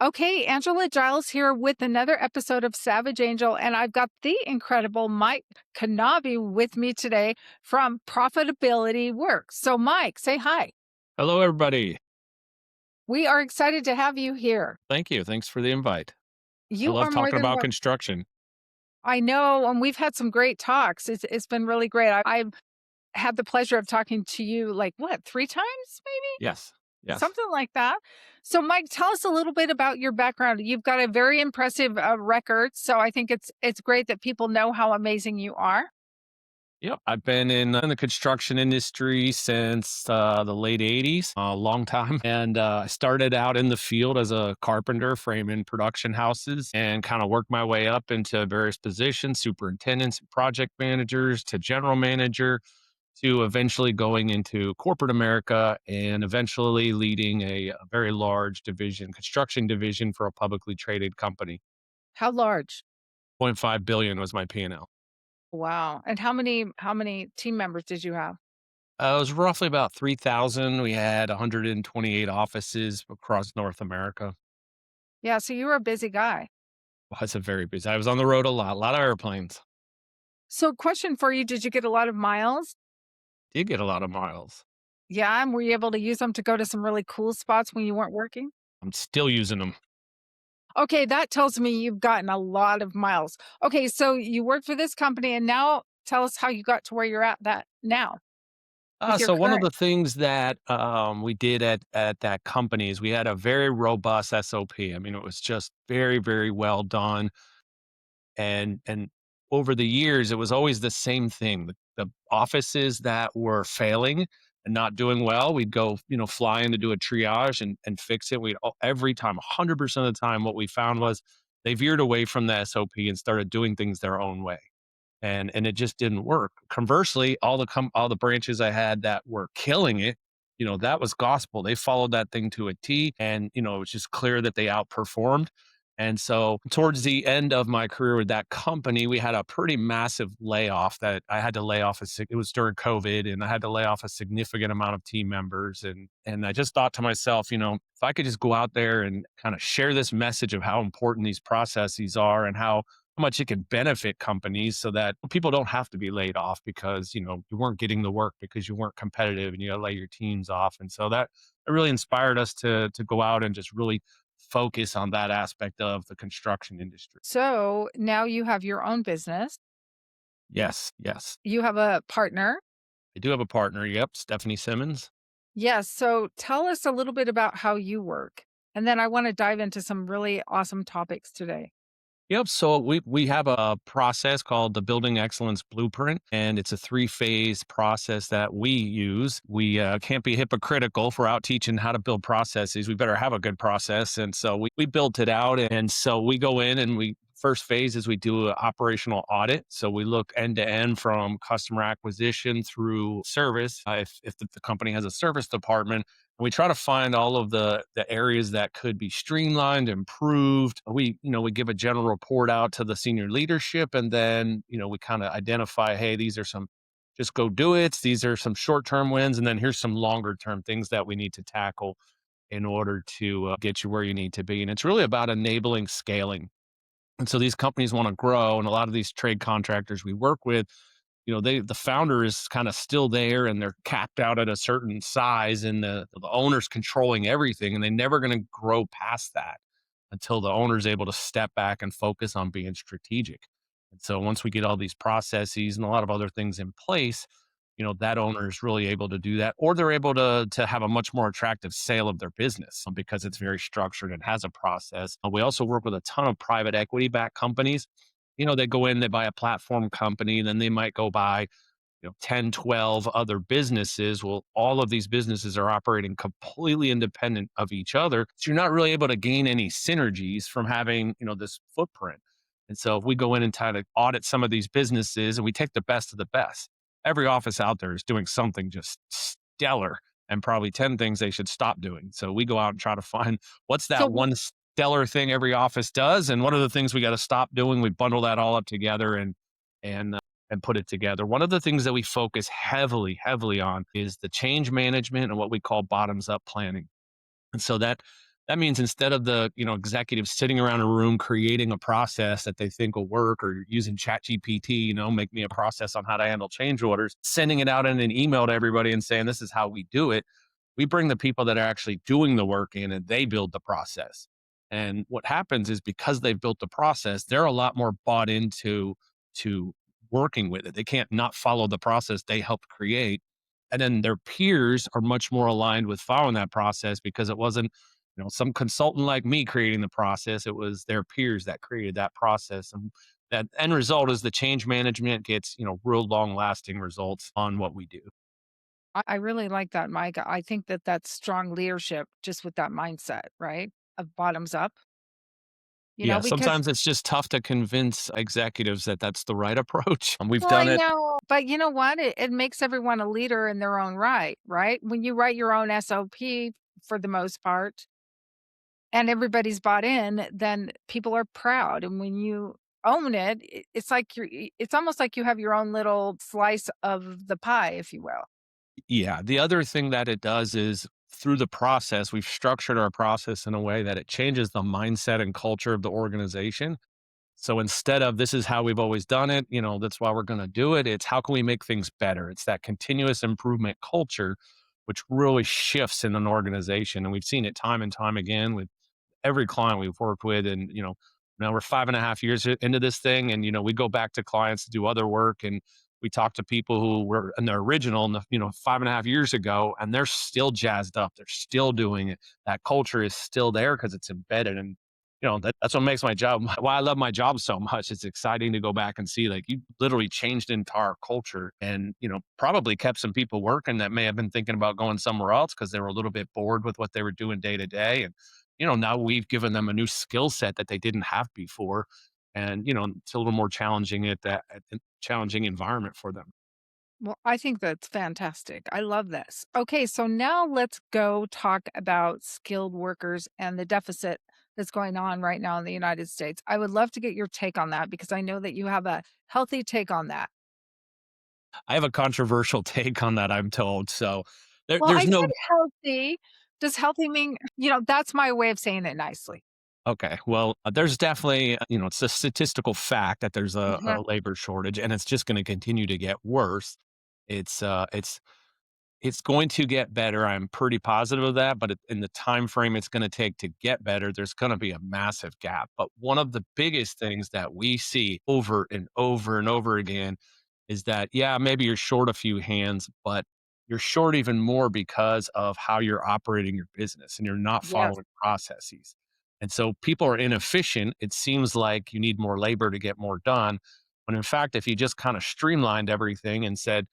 Okay, Angela Giles here with another episode of Savage Angel, and I've got the incredible Mike Kanaby with me today from Profitability Works. So, Mike, say hi. Hello, everybody. We are excited to have you here. Thank you. Thanks for the invite. I You love are more talking than about what construction. I know, and we've had some great talks. It's been really great. I've had the pleasure of talking to you like what, three times, maybe? Yes. Yes. Something like that. So, Mike, tell us a little bit about your background. You've got a very impressive record, so I think it's great that people know how amazing you are. Yep. I've been in the construction industry since the late 80s, a long time. And I started out in the field as a carpenter, framing production houses, and kind of worked my way up into various positions, superintendents, project managers to general manager, to eventually going into corporate America and eventually leading a very large division, construction division for a publicly traded company. How large? Point 5 billion was my P&L. Wow. And how many team members did you have? It was roughly about 3,000. We had 128 offices across North America. Yeah, so you were a busy guy. Was a very busy. I was on the road a lot of airplanes. So, question for you, did you get a lot of miles? Did get a lot of miles. Yeah, and were you able to use them to go to some really cool spots when you weren't working? I'm still using them. Okay, that tells me you've gotten a lot of miles. Okay, so you worked for this company and now tell us how you got to where you're at that now with your So one of current. the things that we did at that company is we had a very robust SOP. I mean, it was just very well done. And over the years, it was always the same thing. The offices that were failing and not doing well, we'd go, fly in to do a triage and fix it. Every time, 100% of the time, what we found was they veered away from the SOP and started doing things their own way. And it just didn't work. Conversely, all the branches I had that were killing it, that was gospel. They followed that thing to a T, and it was just clear that they outperformed. And so towards the end of my career with that company, we had a pretty massive layoff that I had to lay off it was during COVID, and I had to lay off a significant amount of team members. And I just thought to myself, if I could just go out there and kind of share this message of how important these processes are and how much it can benefit companies so that people don't have to be laid off because you weren't getting the work because you weren't competitive and you got to lay your teams off. And so that it really inspired us to go out and just really focus on that aspect of the construction industry. So now you have your own business. Yes, You have a partner. I do have a partner. Yep, Stephanie Simmons. Yes. So tell us a little bit about how you work. And then I want to dive into some really awesome topics today. Yep. So we have a process called the Building Excellence Blueprint, and it's a three-phase process that we use. We can't be hypocritical if we're out teaching how to build processes. We better have a good process, and so we built it out. And so we go in and we first phase is we do an operational audit. So we look end to end from customer acquisition through service. If the company has a service department, we try to find all of the areas that could be streamlined, improved. We give a general report out to the senior leadership, and then we kind of identify, hey, these are some just go do it. These are some short term wins, and then here's some longer term things that we need to tackle in order to get you where you need to be. And it's really about enabling scaling. And so these companies want to grow, and a lot of these trade contractors we work with, the founder is kind of still there and they're capped out at a certain size, and the owner's controlling everything, and they're never going to grow past that until the owner's able to step back and focus on being strategic. And so once we get all these processes and a lot of other things in place, that owner is really able to do that, or they're able to have a much more attractive sale of their business because it's very structured and has a process. We also work with a ton of private equity backed companies. They go in, they buy a platform company, then they might go buy 10, 12 other businesses. Well, all of these businesses are operating completely independent of each other. So you're not really able to gain any synergies from having, this footprint. And so if we go in and try to audit some of these businesses and we take the best of the best, every office out there is doing something just stellar and probably 10 things they should stop doing. So we go out and try to find what's So, that one stellar thing every office does and what are the things we got to stop doing. We bundle that all up together and and put it together. One of the things that we focus heavily on is the change management and what we call bottoms up planning. And so that That means instead of the, executives sitting around a room creating a process that they think will work or using chat GPT, make me a process on how to handle change orders, sending it out in an email to everybody and saying, this is how we do it. We bring the people that are actually doing the work in and they build the process. And what happens is because they've built the process, they're a lot more bought into to working with it. They can't not follow the process they helped create. And then their peers are much more aligned with following that process because it wasn't, some consultant like me creating the process. It was their peers that created that process. And that end result is the change management gets, real long lasting results on what we do. I really like that, Mike. I think that that's strong leadership just with that mindset, right? Of bottoms up, Yeah, because sometimes it's just tough to convince executives that that's the right approach. We've well, I done it. know, but you know what? It makes everyone a leader in their own right, right? When you write your own SOP for the most part and everybody's bought in, then people are proud. And when you own it, it's like it's almost like you have your own little slice of the pie, if you will. Yeah. The other thing that it does is through the process, we've structured our process in a way that it changes the mindset and culture of the organization. So instead of this is how we've always done it, that's why we're going to do it, it's how can we make things better? It's that continuous improvement culture, which really shifts in an organization. And we've seen it time and time again with every client we've worked with. And, now we're 5.5 years into this thing. And, we go back to clients to do other work. And we talk to people who were in the original, 5.5 years ago, and they're still jazzed up. They're still doing it. That culture is still there because it's embedded. And, that's what makes my job, why I love my job so much. It's exciting to go back and see like you literally changed the entire culture and, probably kept some people working that may have been thinking about going somewhere else because they were a little bit bored with what they were doing day to day. And now we've given them a new skill set that they didn't have before. And, it's a little more challenging challenging environment for them. Well, I think that's fantastic. I love this. Okay, so now let's go talk about skilled workers and the deficit that's going on right now in the United States. I would love to get your take on that because I know that you have a healthy take on that. I have a controversial take on that, I'm told. So Well, I there's said no, healthy. Does healthy mean, that's my way of saying it nicely. okay. Well, there's definitely, it's a statistical fact that there's Mhm. a labor shortage and it's just going to continue to get worse. It's, uh, it's, It's going to get better, I'm pretty positive of that, but in the time frame it's gonna take to get better, there's gonna be a massive gap, but one of the biggest things that we see over and over and over again is that, yeah, maybe you're short a few hands, but you're short even more because of how you're operating your business and you're not Yes. following processes, and so people are inefficient, it seems like you need more labor to get more done, when in fact, if you just kinda streamlined everything and said,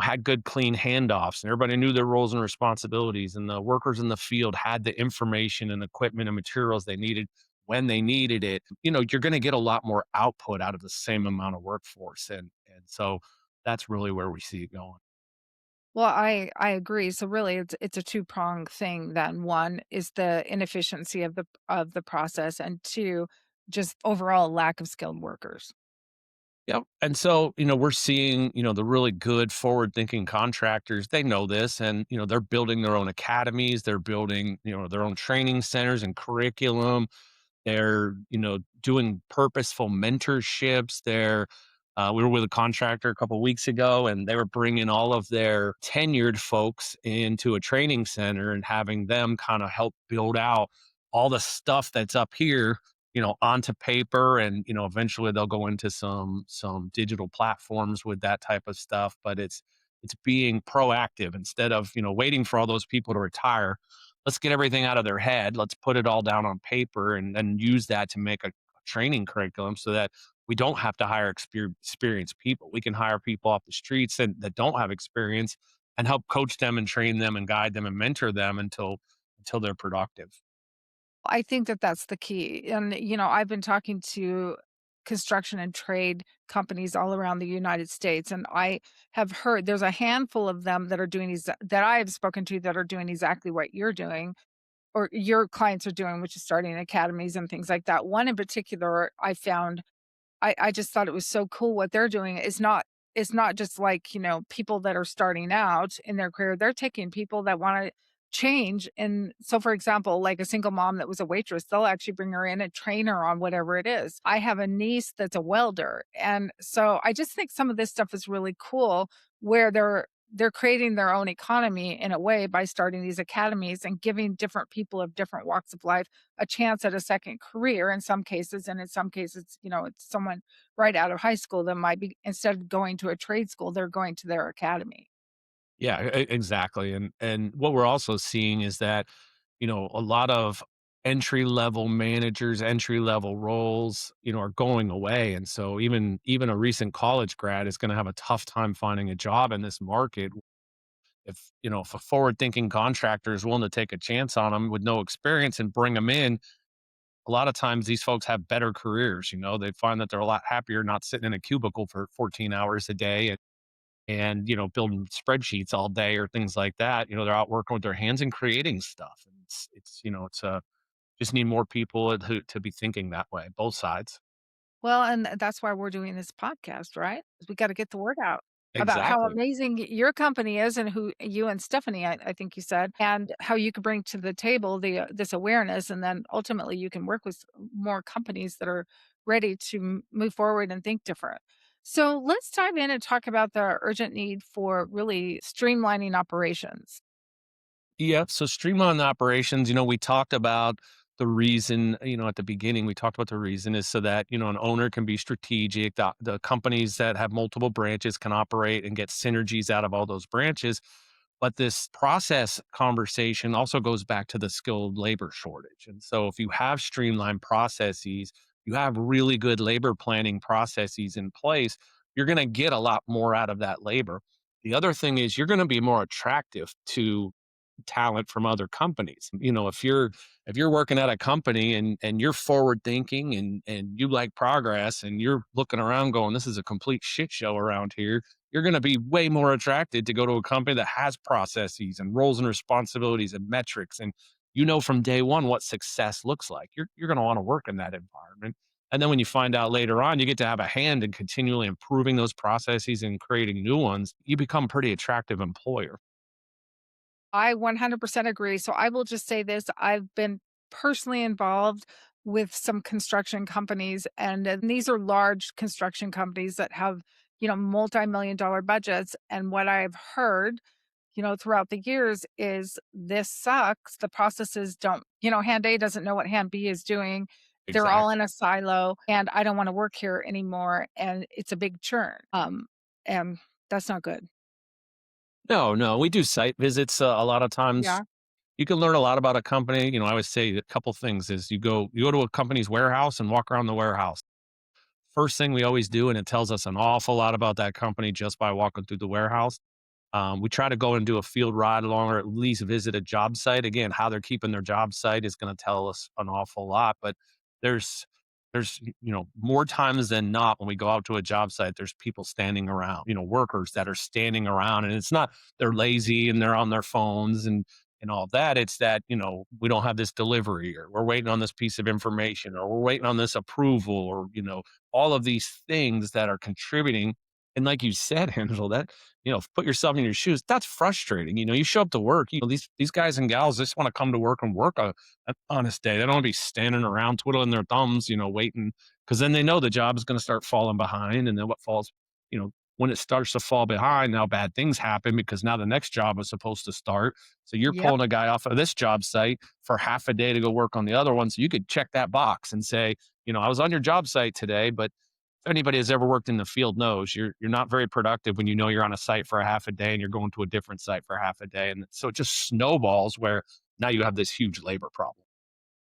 had good clean handoffs and everybody knew their roles and responsibilities and the workers in the field had the information and equipment and materials they needed when they needed it, you're going to get a lot more output out of the same amount of workforce. And so that's really where we see it going. Well, I agree. So really it's a two-pronged thing then. One is the inefficiency of the process and two, just overall lack of skilled workers. Yep. And so, we're seeing, the really good forward thinking contractors, they know this and, they're building their own academies, they're building, their own training centers and curriculum. They're, doing purposeful mentorships. We were with a contractor a couple weeks ago, and they were bringing all of their tenured folks into a training center and having them kind of help build out all the stuff that's up here, onto paper, and eventually they'll go into some digital platforms with that type of stuff. But it's being proactive instead of waiting for all those people to retire. Let's get everything out of their head. Let's put it all down on paper and then use that to make a training curriculum so that we don't have to hire experienced people. We can hire people off the streets that don't have experience and help coach them and train them and guide them and mentor them until they're productive. I think that that's the key. And I've been talking to construction and trade companies all around the United States and I have heard there's a handful of them that are doing that I have spoken to that are doing exactly what you're doing or your clients are doing, which is starting academies and things like that. One in particular I found I just thought it was so cool what they're doing. It's not just like, people that are starting out in their career. They're taking people that wanna change. And so, for example, like a single mom that was a waitress, they'll actually bring her in and train her on whatever it is. I have a niece that's a welder. And so I just think some of this stuff is really cool where they're creating their own economy in a way by starting these academies and giving different people of different walks of life a chance at a second career in some cases. And in some cases, it's someone right out of high school that might be, instead of going to a trade school, they're going to their academy. Yeah, exactly. And what we're also seeing is that, a lot of entry level managers, entry level roles, are going away. And so even a recent college grad is going to have a tough time finding a job in this market. If a forward thinking contractor is willing to take a chance on them with no experience and bring them in, a lot of times these folks have better careers. They find that they're a lot happier not sitting in a cubicle for 14 hours a day and building spreadsheets all day or things like that. They're out working with their hands and creating stuff. And it's just need more people to be thinking that way, both sides. Well, and that's why we're doing this podcast, right? 'Cause we gotta get the word out about how Exactly. amazing your company is and who you and Stephanie, I think you said, and how you could bring to the table this awareness, and then ultimately you can work with more companies that are ready to move forward and think different. So let's dive in and talk about the urgent need for really streamlining operations. Yep. So streamline the operations. We talked about the reason, at the beginning, we talked about the reason is so that, an owner can be strategic. The companies that have multiple branches can operate and get synergies out of all those branches. But this process conversation also goes back to the skilled labor shortage. And so if you have streamlined processes, you have really good labor planning processes in place, you're going to get a lot more out of that labor. The other thing is you're going to be more attractive to talent from other companies. If you're working at a company and you're forward thinking and you like progress and you're looking around going, this is a complete shit show around here, you're going to be way more attracted to go to a company that has processes and roles and responsibilities and metrics. And from day one what success looks like. You're going to want to work in that environment. And then when you find out later on, you get to have a hand in continually improving those processes and creating new ones. You become a pretty attractive employer. I 100% agree. So I will just say this, I've been personally involved with some construction companies, and these are large construction companies that have, multi-million dollar budgets. And what I've heard, throughout the years is this sucks. The processes don't, hand A doesn't know what hand B is doing. They're all in Exactly. a silo, and I don't want to work here anymore. And it's a big churn. And that's not good. No, no, we do site visits, a lot of times. Yeah. You can learn a lot about a company. I always say a couple things is you go to a company's warehouse and walk around the warehouse. First thing we always do, and it tells us an awful lot about that company just by walking through the warehouse. We try to go and do a field ride along or at least visit a job site. Again, how they're keeping their job site is going to tell us an awful lot. But there's there's more times than not when we go out to a job site, there's people standing around, workers that are standing around, and it's not they're lazy and they're on their phones and all that. It's that we don't have this delivery, or we're waiting on this piece of information, or we're waiting on this approval, or all of these things that are contributing. And like you said, Angela, that put yourself in your shoes. That's frustrating. You show up to work. These guys and gals just want to come to work and work an honest day. They don't want to be standing around twiddling their thumbs, waiting because then they know the job is going to start falling behind. And then you know, when it starts to fall behind, now bad things happen because now the next job is supposed to start. So you're Yep. pulling a guy off of this job site for half a day to go work on the other one. So you could check that box and say, I was on your job site today, but if anybody has ever worked in the field knows you're not very productive when you're on a site for a half a day and you're going to a different site for half a day. And so it just snowballs where now you have this huge labor problem.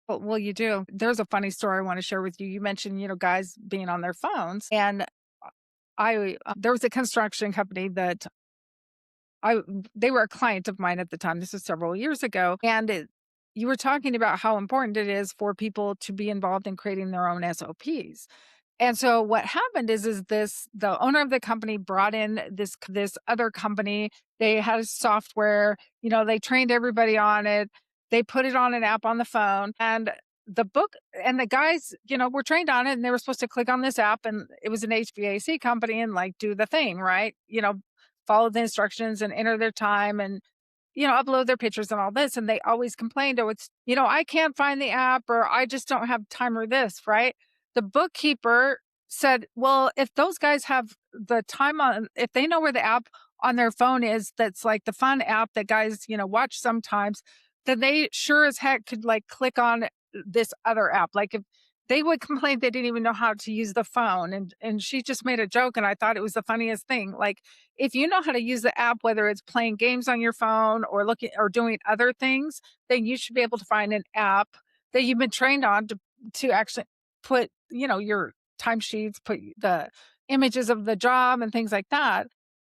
Well, you do. There's a funny story I wanna share with you. You mentioned, guys being on their phones, and there was a construction company that I they were a client of mine at the time. This was several years ago, and you were talking about how important it is for people to be involved in creating their own SOPs. And so what happened is the owner of the company brought in this other company. They had a software, they trained everybody on it. They put it on an app on the phone, and the book and the guys, were trained on it, and they were supposed to click on this app, and it was an HVAC company, and like do the thing, right? Follow the instructions and enter their time, and upload their pictures and all this, and they always complained, "Oh, I can't find the app," or "I just don't have time," or this, right? The bookkeeper said, "Well, if those guys have the time on if they know where the app on their phone is that's like the fun app that guys, watch sometimes, then they sure as heck could like click on this other app." Like if they would complain they didn't even know how to use the phone, and she just made a joke, and I thought it was the funniest thing. Like if you know how to use the app, whether it's playing games on your phone or looking or doing other things, then you should be able to find an app that you've been trained on to actually put, your timesheets, put the images of the job and things like that.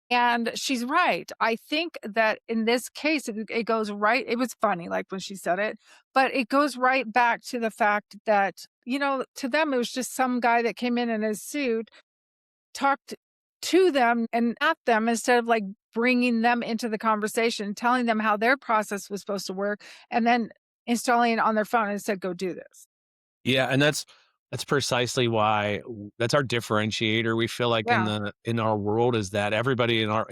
And she's right. I think that in this case, it goes right. It was funny, like when she said it, but it goes right back to the fact that, to them, it was just some guy that came in his suit, talked to them and at them instead of like bringing them into the conversation, telling them how their process was supposed to work, and then installing it on their phone and said, go do this. Yeah, and that's precisely why that's our differentiator. We feel like Yeah. in our world is that everybody in our,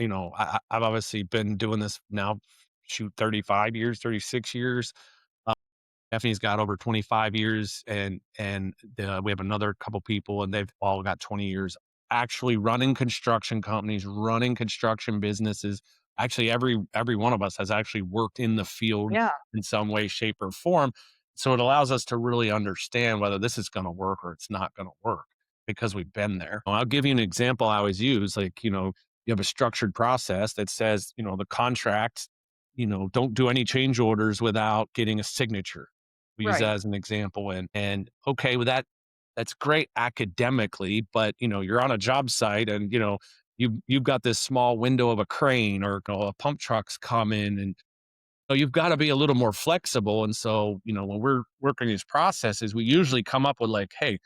I've obviously been doing this now, shoot, 35 years, 36 years. Stephanie's got over 25 years, and we have another couple people, and they've all got 20 years actually running construction companies, running construction businesses. Actually, every one of us has actually worked in the field Yeah. in some way, shape, or form. So it allows us to really understand whether this is going to work or it's not going to work because we've been there. I'll give you an example I always use. Like, you have a structured process that says, the contract, don't do any change orders without getting a signature. We use Right. that as an example, and okay, with that's great academically, but, you're on a job site and, you've got this small window of a crane or, a pump truck's coming, and you've gotta be a little more flexible. And so, when we're working these processes, we usually come up with like, "Hey,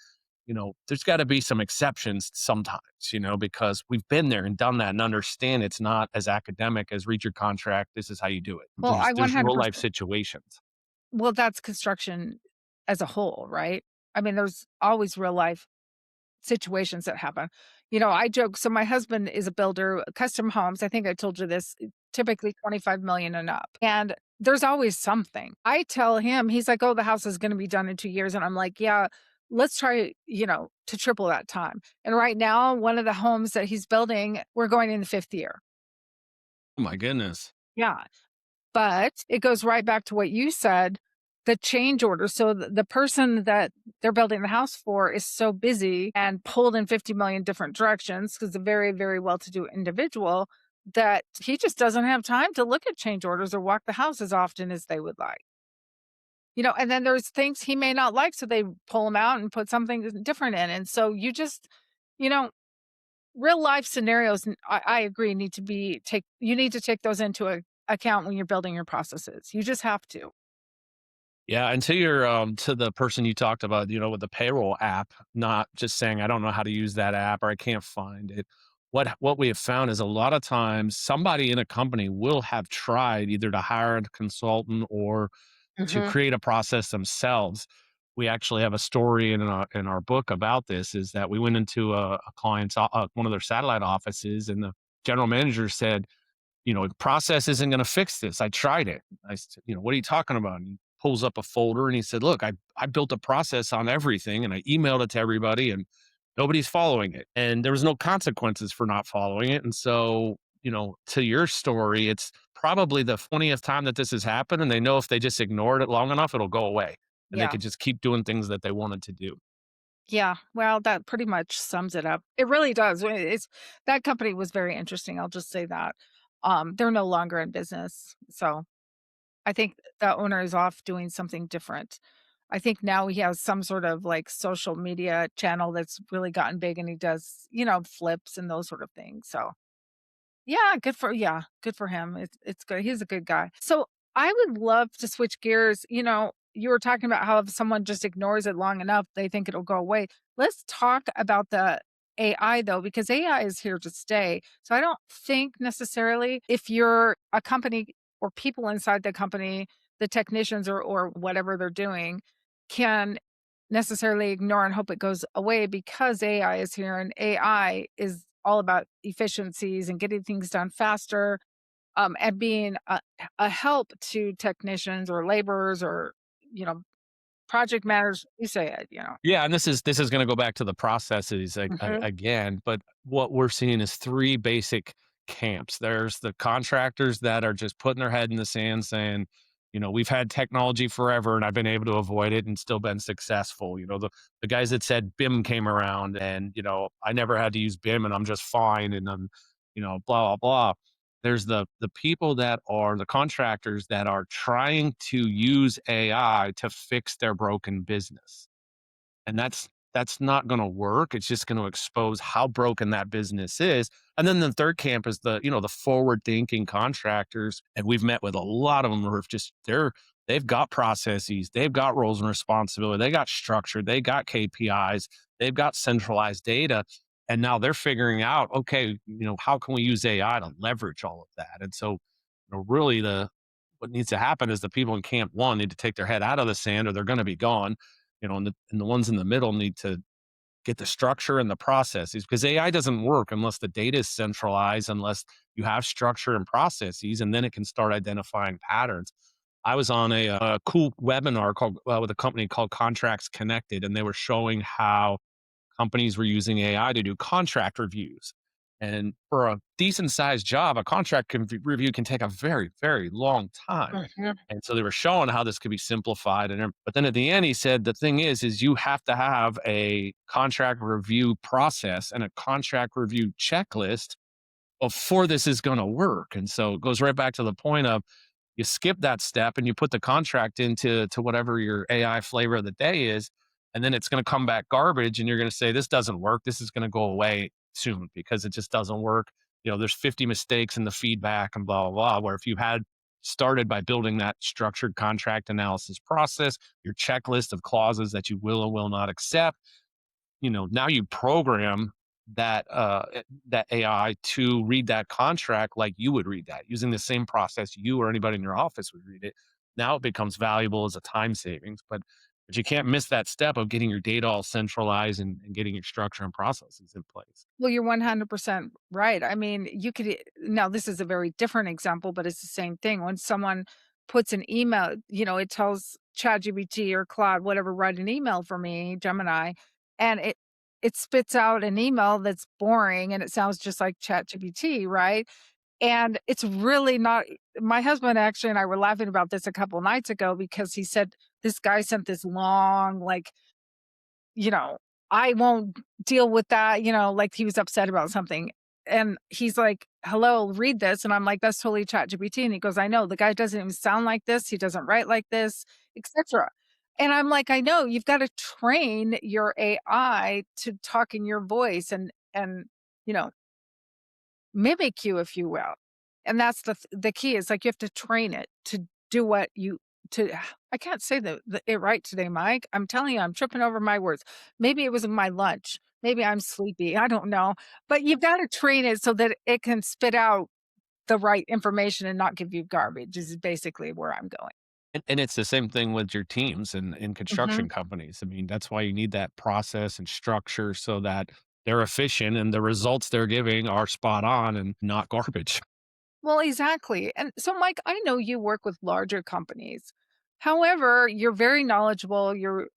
there's gotta be some exceptions sometimes," because we've been there and done that and understand it's not as academic as read your contract, this is how you do it. Well, I There's real life 100%. situations. Well, that's construction as a whole, right? I mean, there's always real life situations that happen. I joke. So my husband is a builder, custom homes. I think I told you this, typically 25 million and up. And there's always something. I tell him, he's like, "Oh, the house is going to be done in 2 years." And I'm like, "Yeah, let's try, to triple that time." And right now, one of the homes that he's building, we're going in the fifth year. Oh my goodness. Yeah. But it goes right back to what you said, the change order. So the person that they're building the house for is so busy and pulled in 50 million different directions because a very, very well to do individual that he just doesn't have time to look at change orders or walk the house as often as they would like. And then there's things he may not like. So they pull them out and put something different in. And so you know, real life scenarios, I agree, you need to take those into account when you're building your processes. You just have to. Yeah, and to the person you talked about, with the payroll app, not just saying, "I don't know how to use that app," or "I can't find it." What we have found is a lot of times somebody in a company will have tried either to hire a consultant or to Mhm. create a process themselves. We actually have a story in our book about this, is that we went into a client's one of their satellite offices, and the general manager said, "The process isn't going to fix this. I tried it." I said, "What are you talking about?" And he pulls up a folder and he said, "Look, I built a process on everything and I emailed it to everybody and nobody's following it. And there was no consequences for not following it." And so, to your story, it's probably the 20th time that this has happened. And they know if they just ignored it long enough, it'll go away and they Yeah. could just keep doing things that they wanted to do. Yeah. Well, that pretty much sums it up. It really does. It's that company was very interesting. I'll just say that. They're no longer in business. So I think the owner is off doing something different. I think now he has some sort of like social media channel that's really gotten big and he does, flips and those sort of things. So yeah, good for him. It's good. He's a good guy. So I would love to switch gears. You were talking about how if someone just ignores it long enough, they think it'll go away. Let's talk about the AI though, because AI is here to stay. So I don't think necessarily if you're a company or people inside the company, the technicians or whatever they're doing, can necessarily ignore and hope it goes away because AI is here and AI is all about efficiencies and getting things done faster. and being a help to technicians or laborers or, you know, project managers, you say it, you know. Yeah, and this is gonna go back to the processes Mhm. again, but what we're seeing is 3 basic camps. There's the contractors that are just putting their head in the sand saying, "We've had technology forever, and I've been able to avoid it and still been successful." The guys that said BIM came around and, "I never had to use BIM and I'm just fine and I'm," blah, blah, blah. There's the people that are the contractors that are trying to use AI to fix their broken business. And that's not gonna work. It's just gonna expose how broken that business is. And then the 3rd camp is the forward-thinking contractors, and we've met with a lot of them who are just they've got processes, they've got roles and responsibility, they got structure, they got KPIs, they've got centralized data, and now they're figuring out, okay, how can we use AI to leverage all of that? And so, really what needs to happen is the people in camp 1 need to take their head out of the sand or they're gonna be gone, and the ones in the middle need to get the structure and the processes because AI doesn't work unless the data is centralized, unless you have structure and processes, and then it can start identifying patterns. I was on a cool webinar called with a company called Contracts Connected, and they were showing how companies were using AI to do contract reviews. And for a decent sized job, a review can take a very, very long time. Mhm. And so they were showing how this could be simplified. But then at the end, he said the thing is you have to have a contract review process and a contract review checklist before this is going to work. And so it goes right back to the point of you skip that step and you put the contract into whatever your AI flavor of the day is, and then it's going to come back garbage, and you're going to say this doesn't work. This is going to go away soon because it just doesn't work. There's 50 mistakes in the feedback and blah blah blah. Where if you had started by building that structured contract analysis process, your checklist of clauses that you will and will not accept, now you program that AI to read that contract like you would read that using the same process you or anybody in your office would read it. Now it becomes valuable as a time savings, but you can't miss that step of getting your data all centralized and getting your structure and processes in place. Well, you're 100% right. I mean, you could now this is a very different example, but it's the same thing. When someone puts an email, it tells ChatGPT or Claude, whatever, write an email for me, Gemini, and it spits out an email that's boring and it sounds just like ChatGPT, right? And it's really not. My husband actually and I were laughing about this a couple nights ago because he said this guy sent this long, like, you know, I won't deal with that, like he was upset about something. And he's like, "Hello, read this." And I'm like, "That's totally ChatGPT." And he goes, "I know, the guy doesn't even sound like this, he doesn't write like this, etc." And I'm like, "I know, you've got to train your AI to talk in your voice and you know, mimic you, if you will." And that's the key is like you have to train it to do what you to I can't say it right today, Mike. I'm telling you, I'm tripping over my words. Maybe it was my lunch. Maybe I'm sleepy. I don't know. But you've got to train it so that it can spit out the right information and not give you garbage, is basically where I'm going. And it's the same thing with your teams and in construction Mhm. companies. I mean, that's why you need that process and structure so that they're efficient and the results they're giving are spot on and not garbage. Well, exactly. And so, Mike, I know you work with larger companies. However, you're very knowledgeable. You're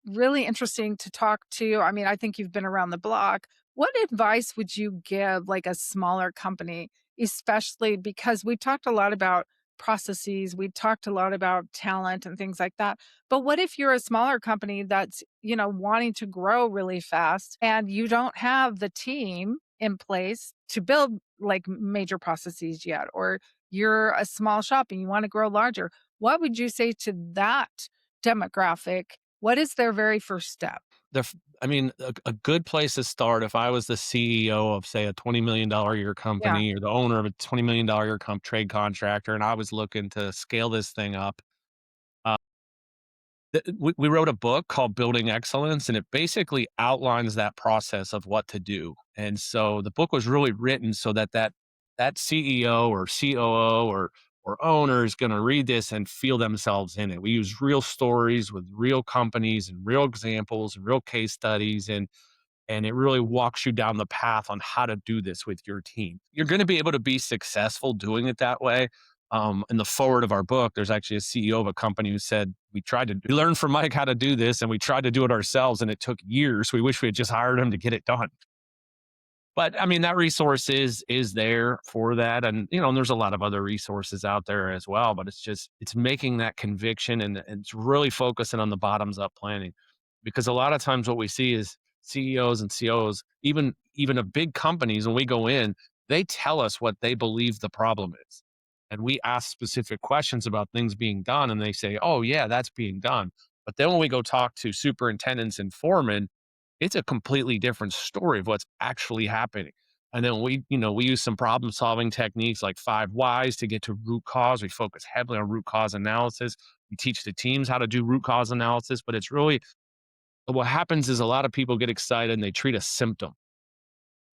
really interesting to talk to. I mean, I think you've been around the block. What advice would you give like a smaller company, especially because we talked a lot about processes, we talked a lot about talent and things like that. But what if you're a smaller company that's, wanting to grow really fast and you don't have the team in place to build like major processes yet, or you're a small shop and you want to grow larger? What would you say to that demographic? What is their very first step? I mean, a good place to start if I was the CEO of, say, a $20 million a year Yeah. company or the owner of a $20 million a year trade contractor, and I was looking to scale this thing up. uh, we wrote a book called Building Excellence, and it basically outlines that process of what to do. And so the book was really written so that CEO or COO or owner is going to read this and feel themselves in it. We use real stories with real companies and real examples and real case studies, and it really walks you down the path on how to do this with your team. You're going to be able to be successful doing it that way. In the forward of our book, there's actually a CEO of a company who said, we learned from Mike how to do this and we tried to do it ourselves and it took years. We wish we had just hired him to get it done. But I mean, that resource is there for that. And, and there's a lot of other resources out there as well, but it's making that conviction and it's really focusing on the bottoms up planning. Because a lot of times what we see is CEOs and COs, even of big companies, when we go in, they tell us what they believe the problem is. And we ask specific questions about things being done, and they say, oh, yeah, that's being done. But then when we go talk to superintendents and foremen, it's a completely different story of what's actually happening. And then we use some problem solving techniques like 5 whys to get to root cause. We focus heavily on root cause analysis. We teach the teams how to do root cause analysis, but it's really what happens is a lot of people get excited and they treat a symptom.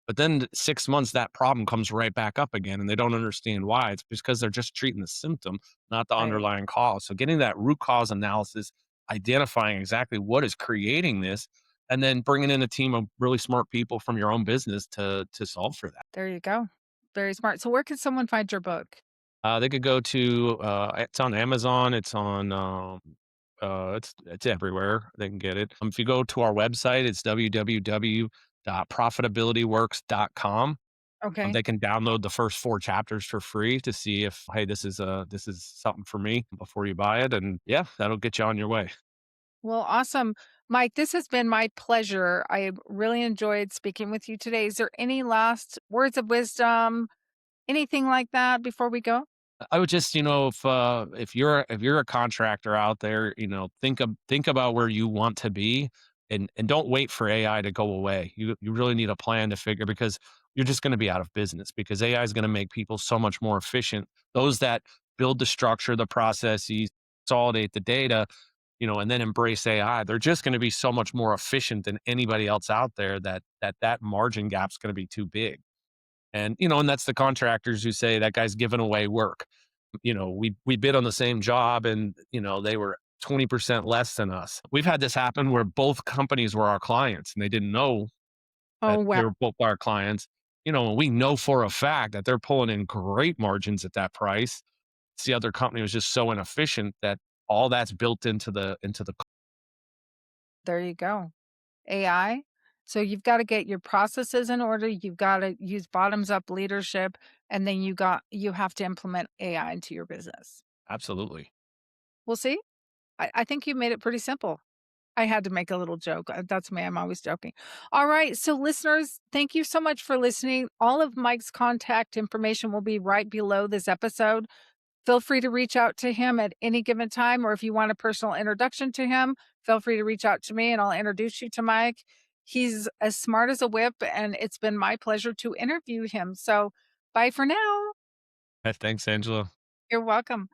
But then 6 months, that problem comes right back up again and they don't understand why. It's because they're just treating the symptom, not the Right. underlying cause. So getting that root cause analysis, identifying exactly what is creating this, and then bringing in a team of really smart people from your own business to solve for that. There you go. Very smart. So where can someone find your book? They could go to it's on Amazon, it's everywhere. They can get it. If you go to our website, it's www.profitabilityworks.com. Okay. They can download the first 4 chapters for free to see if, hey, this is something for me before you buy it, and yeah, that'll get you on your way. Well, awesome. Mike, this has been my pleasure. I really enjoyed speaking with you today. Is there any last words of wisdom, anything like that before we go? I would just, if you're a contractor out there, think about where you want to be, and don't wait for AI to go away. You really need a plan to figure, because you're just going to be out of business, because AI is going to make people so much more efficient. Those that build the structure, the processes, consolidate the data, and then embrace AI, they're just going to be so much more efficient than anybody else out there, that margin gap's going to be too big. And that's the contractors who say that guy's giving away work. We bid on the same job and, they were 20% less than us. We've had this happen where both companies were our clients and they didn't know Oh, that wow. they were both our clients. We know for a fact that they're pulling in great margins at that price. It's the other company was just so inefficient that all that's built into the. There you go. AI. So you've got to get your processes in order. You've got to use bottoms up leadership, and then you have to implement AI into your business. Absolutely. We'll see. I think you made it pretty simple. I had to make a little joke. That's me. I'm always joking. All right. So, listeners, thank you so much for listening. All of Mike's contact information will be right below this episode. Feel free to reach out to him at any given time, or if you want a personal introduction to him, feel free to reach out to me and I'll introduce you to Mike. He's as smart as a whip, and it's been my pleasure to interview him. So, bye for now. Thanks, Angela. You're welcome.